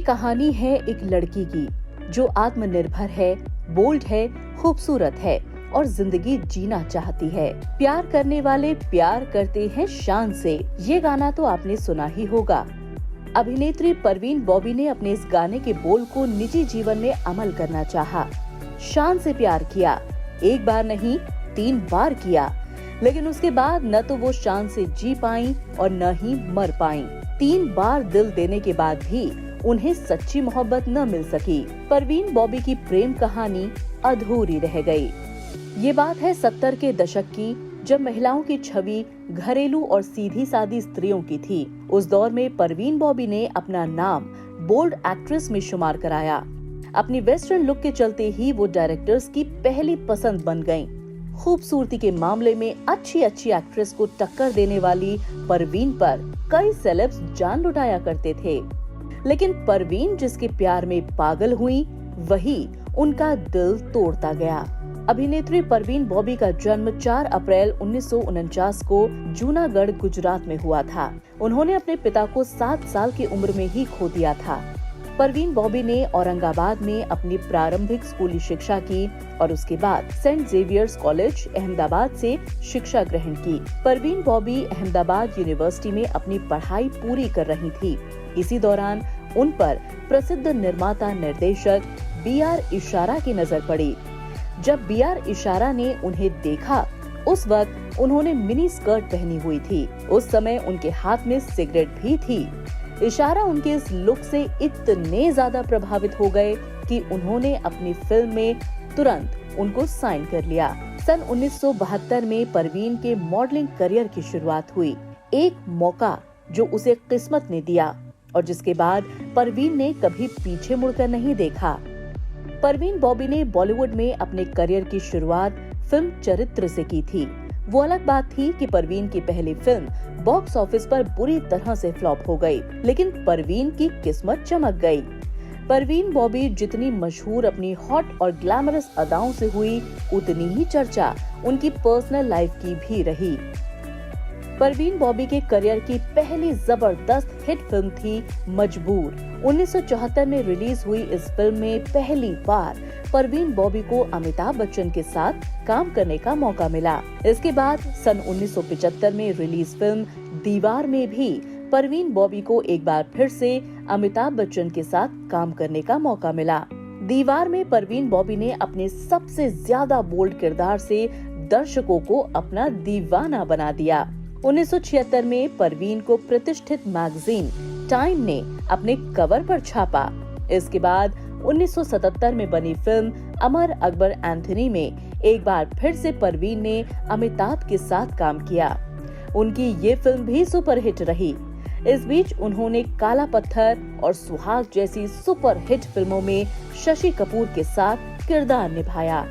कहानी है एक लड़की की जो आत्मनिर्भर है, बोल्ड है, खूबसूरत है और जिंदगी जीना चाहती है। प्यार करने वाले प्यार करते हैं शान से। ये गाना तो आपने सुना ही होगा। अभिनेत्री परवीन बॉबी ने अपने इस गाने के बोल को निजी जीवन में अमल करना चाहा। शान से प्यार किया, एक बार नहीं 3 बार किया, लेकिन उसके बाद न तो वो शान से जी पाई और न ही मर पाई। 3 बार दिल देने के बाद भी उन्हें सच्ची मोहब्बत न मिल सकी। परवीन बॉबी की प्रेम कहानी अधूरी रह गई। ये बात है 70 के दशक की, जब महिलाओं की छवि घरेलू और सीधी सादी स्त्रियों की थी। उस दौर में परवीन बॉबी ने अपना नाम बोल्ड एक्ट्रेस में शुमार कराया। अपनी वेस्टर्न लुक के चलते ही वो डायरेक्टर्स की पहली पसंद बन गईं। खूबसूरती के मामले में अच्छी एक्ट्रेस को टक्कर देने वाली परवीन पर कई सेलेब्स जान लुटाया करते थे, लेकिन परवीन जिसके प्यार में पागल हुई, वही उनका दिल तोड़ता गया। अभिनेत्री परवीन बॉबी का जन्म 4 अप्रैल 1949 को जूनागढ़, गुजरात में हुआ था। उन्होंने अपने पिता को 7 साल की उम्र में ही खो दिया था। परवीन बॉबी ने औरंगाबाद में अपनी प्रारंभिक स्कूली शिक्षा की और उसके बाद सेंट जेवियर्स कॉलेज अहमदाबाद से शिक्षा ग्रहण की। परवीन बॉबी अहमदाबाद यूनिवर्सिटी में अपनी पढ़ाई पूरी कर रही थी। इसी दौरान उन पर प्रसिद्ध निर्माता निर्देशक B.R. इशारा की नजर पड़ी। जब B.R. इशारा ने उन्हें देखा, उस वक्त उन्होंने मिनी स्कर्ट पहनी हुई थी। उस समय उनके हाथ में सिगरेट भी थी। इशारा उनके इस लुक से इतने ज्यादा प्रभावित हो गए कि उन्होंने अपनी फिल्म में तुरंत उनको साइन कर लिया। सन 1972 में परवीन के मॉडलिंग करियर की शुरुआत हुई। एक मौका जो उसे किस्मत ने दिया और जिसके बाद परवीन ने कभी पीछे मुड़कर नहीं देखा। परवीन बॉबी ने बॉलीवुड में अपने करियर की शुरुआत फिल्म चरित्र से की थी। वो अलग बात थी कि परवीन की पहली फिल्म बॉक्स ऑफिस पर बुरी तरह से फ्लॉप हो गई, लेकिन परवीन की किस्मत चमक गई। परवीन बॉबी जितनी मशहूर अपनी हॉट और ग्लैमरस अदाओं से हुई, उतनी ही चर्चा उनकी पर्सनल लाइफ की भी रही। परवीन बॉबी के करियर की पहली जबरदस्त हिट फिल्म थी मजबूर। 1974 में रिलीज हुई इस फिल्म में पहली बार परवीन बॉबी को अमिताभ बच्चन के साथ काम करने का मौका मिला। इसके बाद सन 1975 में रिलीज फिल्म दीवार में भी परवीन बॉबी को एक बार फिर से अमिताभ बच्चन के साथ काम करने का मौका मिला। दीवार में परवीन बॉबी ने अपने सबसे ज्यादा बोल्ड किरदार से दर्शकों को अपना दीवाना बना दिया। 1976 में परवीन को प्रतिष्ठित मैगजीन टाइम ने अपने कवर पर छापा। इसके बाद 1977 में बनी फिल्म अमर अकबर एंथनी में एक बार फिर से परवीन ने अमिताभ के साथ काम किया। उनकी ये फिल्म भी सुपरहिट रही। इस बीच उन्होंने काला पत्थर और सुहाग जैसी सुपरहिट फिल्मों में शशि कपूर के साथ किरदार निभाया।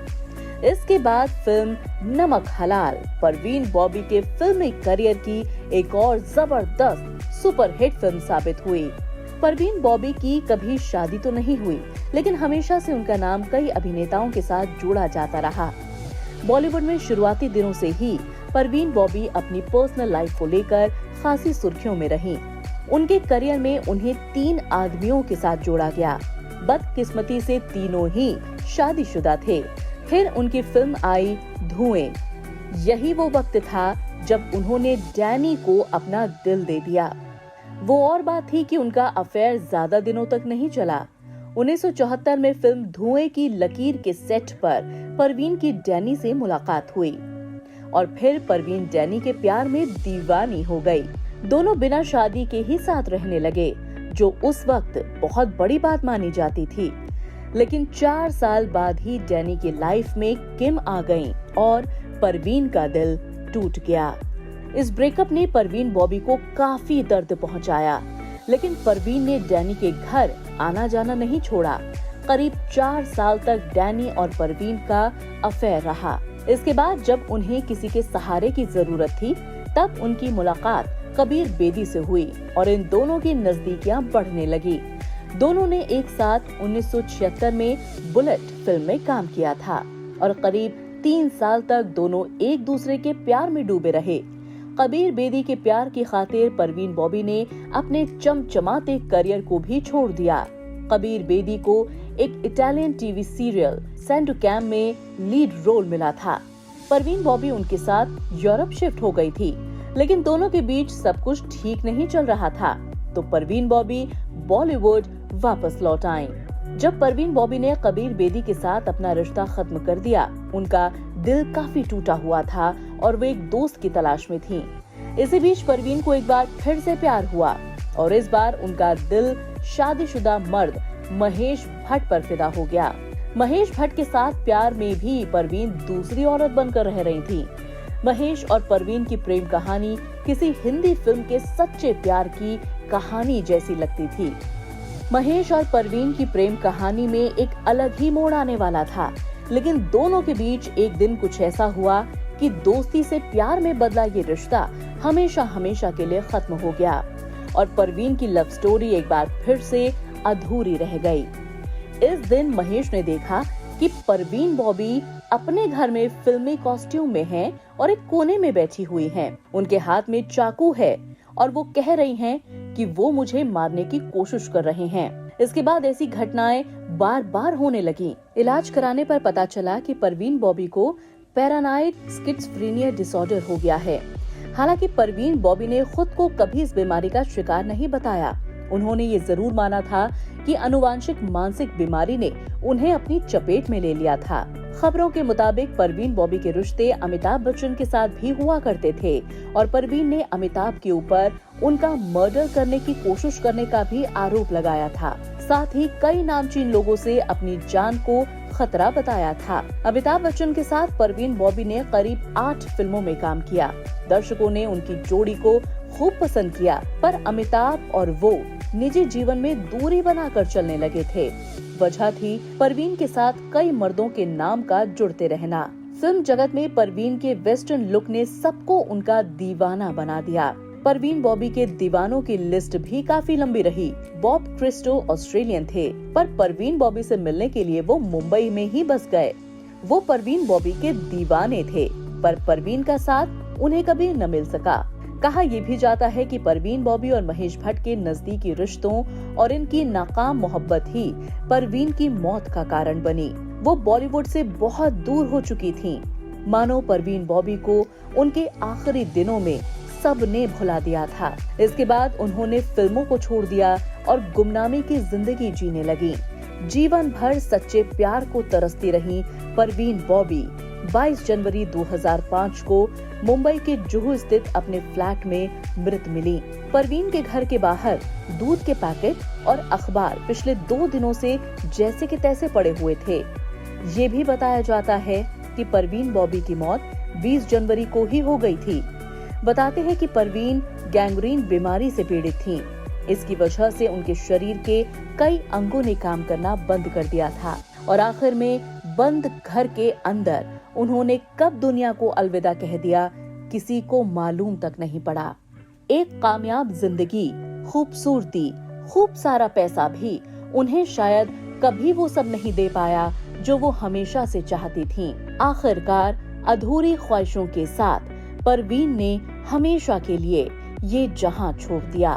इसके बाद फिल्म नमक हलाल परवीन बॉबी के फिल्मी करियर की एक और जबरदस्त सुपरहिट फिल्म साबित हुई। परवीन बॉबी की कभी शादी तो नहीं हुई, लेकिन हमेशा से उनका नाम कई अभिनेताओं के साथ जोड़ा जाता रहा। बॉलीवुड में शुरुआती दिनों से ही परवीन बॉबी अपनी पर्सनल लाइफ को लेकर खासी सुर्खियों में रहीं। उनके करियर में उन्हें 3 आदमियों के साथ जोड़ा गया। बदकिस्मती से तीनों ही शादीशुदा थे। फिर उनकी फिल्म आई धुएं। यही वो वक्त था जब उन्होंने डैनी को अपना दिल दे दिया। वो और बात थी कि उनका अफेयर ज्यादा दिनों तक नहीं चला। 1974 में फिल्म धुएं की लकीर के सेट पर परवीन की डैनी से मुलाकात हुई और फिर परवीन डैनी के प्यार में दीवानी हो गई। दोनों बिना शादी के ही साथ रहने लगे, जो उस वक्त बहुत बड़ी बात मानी जाती थी। लेकिन 4 साल बाद ही डैनी की लाइफ में किम आ गईं और परवीन का दिल टूट गया। इस ब्रेकअप ने परवीन बॉबी को काफी दर्द पहुंचाया, लेकिन परवीन ने डैनी के घर आना जाना नहीं छोड़ा। करीब 4 साल तक डैनी और परवीन का अफेयर रहा। इसके बाद जब उन्हें किसी के सहारे की जरूरत थी, तब उनकी मुलाकात कबीर बेदी से हुई और इन दोनों की नजदीकियां बढ़ने लगी। दोनों ने एक साथ 1976 में बुलेट फिल्म में काम किया था और करीब 3 साल तक दोनों एक दूसरे के प्यार में डूबे रहे। कबीर बेदी के प्यार की खातिर परवीन बॉबी ने अपने चमचमाते करियर को भी छोड़ दिया। कबीर बेदी को एक इटालियन टीवी सीरियल सैंडोकैम में लीड रोल मिला था। परवीन बॉबी उनके साथ यूरोप शिफ्ट हो गई थी, लेकिन दोनों के बीच सब कुछ ठीक नहीं चल रहा था, तो परवीन बॉबी बॉलीवुड वापस लौट आईं। जब परवीन बॉबी ने कबीर बेदी के साथ अपना रिश्ता खत्म कर दिया, उनका दिल काफी टूटा हुआ था और वो एक दोस्त की तलाश में थीं। इसी बीच परवीन को एक बार फिर से प्यार हुआ और इस बार उनका दिल शादीशुदा मर्द महेश भट्ट पर फिदा हो गया। महेश भट्ट के साथ प्यार में भी परवीन दूसरी औरत बनकर रह रही थी। महेश और परवीन की प्रेम कहानी किसी हिंदी फिल्म के सच्चे प्यार की कहानी जैसी लगती थी। महेश और परवीन की प्रेम कहानी में एक अलग ही मोड़ आने वाला था, लेकिन दोनों के बीच एक दिन कुछ ऐसा हुआ कि दोस्ती से प्यार में बदला ये रिश्ता हमेशा हमेशा के लिए खत्म हो गया और परवीन की लव स्टोरी एक बार फिर से अधूरी रह गई। इस दिन महेश ने देखा कि परवीन बॉबी अपने घर में फिल्मी कॉस्ट्यूम में हैं और एक कोने में बैठी हुई हैं। उनके हाथ में चाकू है और वो कह रही हैं कि वो मुझे मारने की कोशिश कर रहे हैं। इसके बाद ऐसी घटनाएं बार बार होने लगी। इलाज कराने पर पता चला कि परवीन बॉबी को पैरानाइड स्किज़ोफ्रेनिया डिसऑर्डर हो गया है। हालांकि परवीन बॉबी ने खुद को कभी इस बीमारी का शिकार नहीं बताया। उन्होंने ये जरूर माना था कि आनुवांशिक मानसिक बीमारी ने उन्हें अपनी चपेट में ले लिया था। खबरों के मुताबिक परवीन बॉबी के रिश्ते अमिताभ बच्चन के साथ भी हुआ करते थे और परवीन ने अमिताभ के ऊपर उनका मर्डर करने की कोशिश करने का भी आरोप लगाया था। साथ ही कई नामचीन लोगों से अपनी जान को खतरा बताया था। अमिताभ बच्चन के साथ परवीन बॉबी ने करीब 8 फिल्मों में काम किया। दर्शकों ने उनकी जोड़ी को खूब पसंद किया, पर अमिताभ और वो निजी जीवन में दूरी बनाकर चलने लगे थे। वजह थी परवीन के साथ कई मर्दों के नाम का जुड़ते रहना। फिल्म जगत में परवीन के वेस्टर्न लुक ने सबको उनका दीवाना बना दिया। परवीन बॉबी के दीवानों की लिस्ट भी काफी लंबी रही। बॉब क्रिस्टो ऑस्ट्रेलियन थे, पर परवीन बॉबी से मिलने के लिए वो मुंबई में ही बस गए। वो परवीन बॉबी के दीवाने थे, पर परवीन का साथ उन्हें कभी न मिल सका। कहा यह भी जाता है कि परवीन बॉबी और महेश भट्ट के नजदीकी रिश्तों और इनकी नाकाम मोहब्बत ही परवीन की मौत का कारण बनी। वो बॉलीवुड से बहुत दूर हो चुकी थीं। मानो परवीन बॉबी को उनके आखिरी दिनों में सबने भुला दिया था। इसके बाद उन्होंने फिल्मों को छोड़ दिया और गुमनामी की जिंदगी जीने लगी। जीवन भर सच्चे प्यार को तरसती रही परवीन बॉबी 22 जनवरी 2005 को मुंबई के जुहू स्थित अपने फ्लैट में मृत मिली। परवीन के घर के बाहर दूध के पैकेट और अखबार पिछले 2 दिनों से जैसे के तैसे पड़े हुए थे। ये भी बताया जाता है कि परवीन बॉबी की मौत 20 जनवरी को ही हो गई थी। बताते हैं कि परवीन गैंग्रीन बीमारी से पीड़ित थीं। इसकी वजह से उनके शरीर के कई अंगों ने काम करना बंद कर दिया था और आखिर में बंद घर के अंदर उन्होंने कब दुनिया को अलविदा कह दिया, किसी को मालूम तक नहीं पड़ा। एक कामयाब जिंदगी, खूबसूरती, खूब सारा पैसा भी उन्हें शायद कभी वो सब नहीं दे पाया जो वो हमेशा से चाहती थीं। आखिरकार अधूरी ख्वाहिशों के साथ परवीन ने हमेशा के लिए ये जहां छोड़ दिया।